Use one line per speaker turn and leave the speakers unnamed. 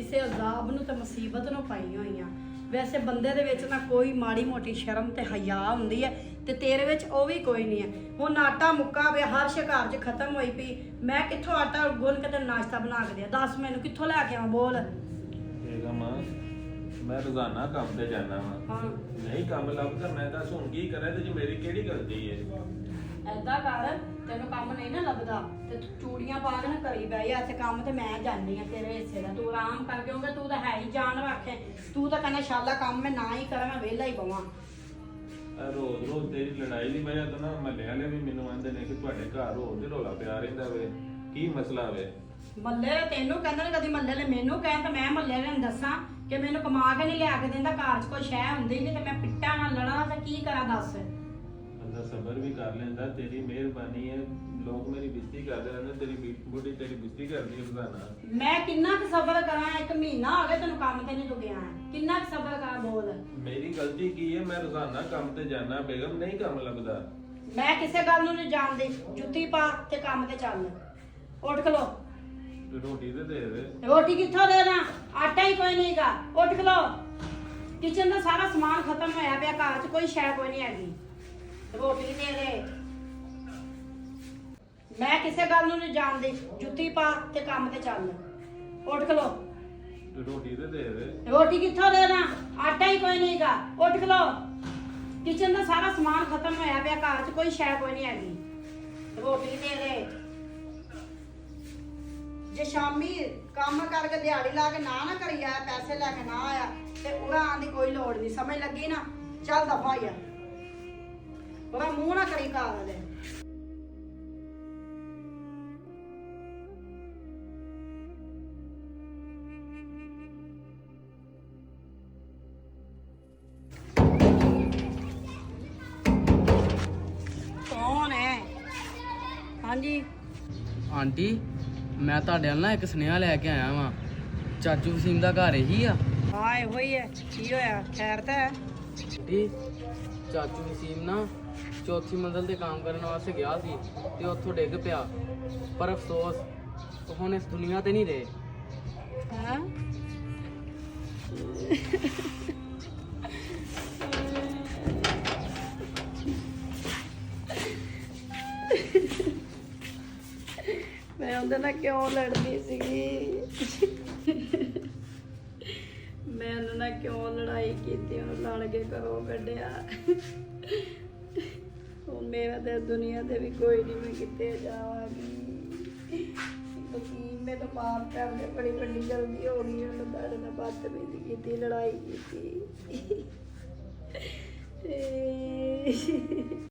ਕਿਸੇ ਅਜ਼ਾਬ ਨੂੰ ਤੇ ਮੁਸੀਬਤ ਨੂੰ ਪਾਈ ਹੋਈਆਂ। ਵੈਸੇ ਬੰਦੇ ਦੇ ਵਿੱਚ ਨਾ ਕੋਈ ਮਾੜੀ ਮੋਟੀ ਸ਼ਰਮ ਤੇ ਹਯਾ ਹੁੰਦੀ ਹੈ ਤੇ ਤੇਰੇ ਵਿੱਚ ਉਹ ਵੀ ਕੋਈ ਨਹੀਂ ਹੈ। ਹੁਣ ਆਟਾ ਮੁੱਕਾ ਵੇ, ਹਰ ਸ਼ਿਕਾਰ 'ਚ ਖਤਮ ਹੋਈ ਪਈ। ਮੈਂ ਕਿੱਥੋਂ ਆਟਾ ਗੁੰਨ ਕੇ ਤੇ ਨਾਸ਼ਤਾ ਬਣਾ ਕੇ ਦਿਆ? ਦੱਸ ਮੈਨੂੰ ਕਿੱਥੋਂ ਲੈ ਕੇ ਆਵਾਂ? ਬੋਲ।
ਬੇਗਮ ਮੈਂ ਰੋਜ਼ਾਨਾ ਕੰਮ ਤੇ ਜਾਣਾ ਵਾ,
ਹਾਂ
ਨਹੀਂ ਕੰਮ ਲੱਭਦਾ। ਮੈਂ ਦੱਸ ਹੁਣ ਕੀ ਕਰਾਂ ਤੇ ਮੇਰੀ ਕਿਹੜੀ ਗਲਤੀ ਹੈ?
ਐਦਾਂ ਕਰ, ਤੈਨੂੰ ਕੰਮ ਨਹੀਂ ਨਾ ਲੱਭਦਾ ਤੇ ਤੂੰ ਚੂੜੀਆਂ ਪਾ ਕੇ ਨਾ ਕਰੀ ਬਹਿ ਜਾ। ਤੇ ਕੰਮ ਤੇ ਮੈਂ ਜਾਣੀ ਆ ਤੇਰੇ ਹਿੱਸੇ ਦਾ। ਤੂੰ ਆਰਾਮ ਕਰ, ਕਿਉਂਕਿ ਤੂੰ ਤਾਂ ਹੈ ਹੀ ਜਾਨ ਰੱਖੇ। ਤੂੰ ਤਾਂ ਕਹਿੰਦਾ ਸ਼ਾਲਾ ਕੰਮ ਮੈਂ ਨਾ ਹੀ ਕਰਾਂ, ਮੈਂ ਵਿਹਲਾ ਹੀ ਬਵਾਂ।
ਰੋਜ਼ ਰੋਜ਼ ਤੇਰੀ ਲੜਾਈ ਦੀ ਵਜ੍ਹਾ ਤੋਂ ਨਾ ਮਹੱਲੇ ਵਾਲੇ ਵੀ ਮੈਨੂੰ ਆਂਦੇ ਨੇ ਕਿ ਤੁਹਾਡੇ ਘਰ ਰੋਜ਼ ਦੇ ਰੌਲਾ ਪਿਆ ਰਹਿੰਦਾ ਵੇ, ਕੀ ਮਸਲਾ ਵੇ?
ਮੱਲੇ ਤੈਨੂੰ ਕਹਿੰਦੇ ਨੇ, ਕਦੀ ਮੱਲੇ ਨੇ ਮੈਨੂੰ ਕਹਿ ਤਾਂ ਮੈਂ ਮੱਲੇ ਵਾਲਿਆਂ ਨੂੰ ਦੱਸਾਂ ਕਿ ਮੈਨੂੰ ਕਮਾ ਕੇ ਨਹੀਂ ਲਿਆ ਕੇ ਦਿੰਦਾ, ਘਰ 'ਚ ਕੋਈ ਸ਼ੈ ਹੁੰਦੀ ਨਹੀਂ ਤੇ ਮੈਂ ਪਿੱਟਾਂ ਨਾਲ ਲੜਾਂ ਤਾਂ ਕੀ ਕਰਾਂ ਦੱਸ?
ਬੰਦਾ ਸਬਰ ਵੀ ਕਰ ਲੈਂਦਾ, ਤੇਰੀ ਮਿਹਰਬਾਨੀ ਹੈ। ਲੋਕ ਮੇਰੀ ਬਿਸਤੀ ਕਰਦੇ ਰਹਿੰਦੇ, ਤੇਰੀ ਬੁੱਢੀ ਤੇਰੀ ਬਿਸਤੀ ਕਰਦੀ ਹੈ ਰੋਜ਼ਾਨਾ।
ਮੈਂ ਕਿੰਨਾ ਕੁ ਸਬਰ ਕਰਾਂ? 1 ਮਹੀਨਾ ਹੋ ਗਿਆ ਤੈਨੂੰ ਕੰਮ ਤੇ ਨਹੀਂ ਗਿਆ। ਕਿੰਨਾ ਕੁ ਸਬਰ ਕਰਾਂ? ਬੋਲ।
ਮੇਰੀ ਗਲਤੀ ਕੀ ਹੈ? ਮੈਂ ਰੋਜ਼ਾਨਾ ਕੰਮ ਤੇ ਜਾਣਾ ਬੇਗਮ, ਨਹੀਂ ਕੰਮ ਲੱਭਦਾ।
ਮੈਂ ਕਿਸੇ ਗੱਲ ਨੂੰ ਨਹੀਂ ਜਾਣਦੀ। ਜੁੱਤੀ ਪਾ ਤੇ ਕੰਮ ਤੇ ਚੱਲ। ਉੱਠ ਖਲੋ।
ਰੋਟੀ ਤੇ ਦੇ ਦੇ।
ਰੋਟੀ ਕਿੱਥੋਂ ਦੇ ਦਾਂ? ਆਟਾ ਹੀ ਕੋਈ ਨਹੀਂਗਾ। ਉੱਠ ਖਲੋ। ਕਿਚਨ ਦਾ ਸਾਰਾ ਸਮਾਨ ਖਤਮ ਹੋਇਆ ਪਿਆ, ਘਰ 'ਚ ਕੋਈ ਸ਼ੈ ਕੋਈ ਨਹੀਂ ਹੈਗੀ। ਰੋਟੀ ਦੇ ਦੇ। ਮੈਂ ਕਿਸੇ ਗੱਲ ਨੂੰ ਨਹੀਂ ਜਾਣਦੀ। ਜੁੱਤੀ ਪਾ ਤੇ ਕੰਮ ਤੇ ਚੱਲ। ਉੱਠ ਖਲੋ।
ਰੋਟੀ ਤੇ ਦੇ ਦੇ।
ਰੋਟੀ ਕਿੱਥੋਂ ਦੇ ਦਾਂ? ਆਟਾ ਹੀ ਕੋਈ ਨਹੀਂਗਾ। ਉੱਠ ਖਲੋ। ਕਿਚਨ ਦਾ ਸਾਰਾ ਸਮਾਨ ਖਤਮ ਹੋਇਆ ਪਿਆ, ਘਰ 'ਚ ਕੋਈ ਸ਼ੈ ਕੋਈ ਨਹੀਂ ਹੈਗੀ। ਰੋਟੀ ਦੇ ਦੇ। ਜੇ ਸ਼ਾਮੀ ਕੰਮ ਕਰਕੇ ਦਿਹਾੜੀ ਲਾ ਕੇ ਨਾ ਕਰੀ ਆਇਆ, ਪੈਸੇ ਲੈ ਕੇ ਨਾ ਆਇਆ ਤੇ ਉਹਦਾ ਆਉਣ ਦੀ ਕੋਈ ਲੋੜ ਨਹੀਂ। ਸਮਝ ਲੱਗੀ ਨਾ? ਚੱਲ ਦਫਾ ਯਾਰ। ਉਹਦਾ ਮੂੰਹ ਨਾ ਕਰੀ ਘਰ ਵਾਲੇ। ਕੌਣ ਹੈ? ਹਾਂਜੀ
ਆਂਟੀ, ਮੈਂ ਤੁਹਾਡੇ ਨਾਲ ਨਾ ਇੱਕ ਸੁਨੇਹਾ ਲੈ ਕੇ ਆਇਆ ਵਾਂ। ਚਾਚੂ ਵਸੀਮ ਦਾ ਘਰ ਇਹੀ ਆ?
ਹਾਂ ਇਹੋ ਹੀ ਹੈ। ਕੀ ਹੋਇਆ? ਖੈਰ ਤਾਂ ਹੈ?
ਆਂਟੀ, ਚਾਚੂ ਵਸੀਮ ਨਾ ਚੌਥੀ ਮੰਜ਼ਲ ਤੇ ਕੰਮ ਕਰਨ ਵਾਸਤੇ ਗਿਆ ਸੀ ਤੇ ਉੱਥੋਂ ਡਿੱਗ ਪਿਆ, ਪਰ ਅਫਸੋਸ ਉਹ ਹੁਣ ਇਸ ਦੁਨੀਆ ਤੇ ਨਹੀਂ ਰਹੇ।
ਹਾਂ ਮੈਂ ਉਹਦੇ ਨਾਲ ਕਿਉਂ ਲੜਦੀ ਸੀਗੀ? ਮੈਂ ਉਹਨਾਂ ਨਾਲ ਕਿਉਂ ਲੜਾਈ ਕੀਤੀ? ਉਹਨੂੰ ਲੜ ਕੇ ਘਰੋਂ ਕੱਢਿਆ। ਹੁਣ ਮੇਰਾ ਤੇ ਦੁਨੀਆ ਤੇ ਵੀ ਕੋਈ ਨਹੀਂ, ਮੈਂ ਕਿੱਥੇ ਜਾਵਾਂਗੀ? ਯਕੀਨ ਮੈਂ ਤਾਂ ਮਾਫ ਕਰ ਦੇ, ਬੜੀ ਵੱਡੀ ਗਲਤੀ ਹੋ ਗਈ। ਉਹਨੂੰ ਤੁਹਾਡੇ ਨਾਲ ਬਦਤਮੀਜ਼ੀ ਕੀਤੀ, ਲੜਾਈ ਕੀਤੀ।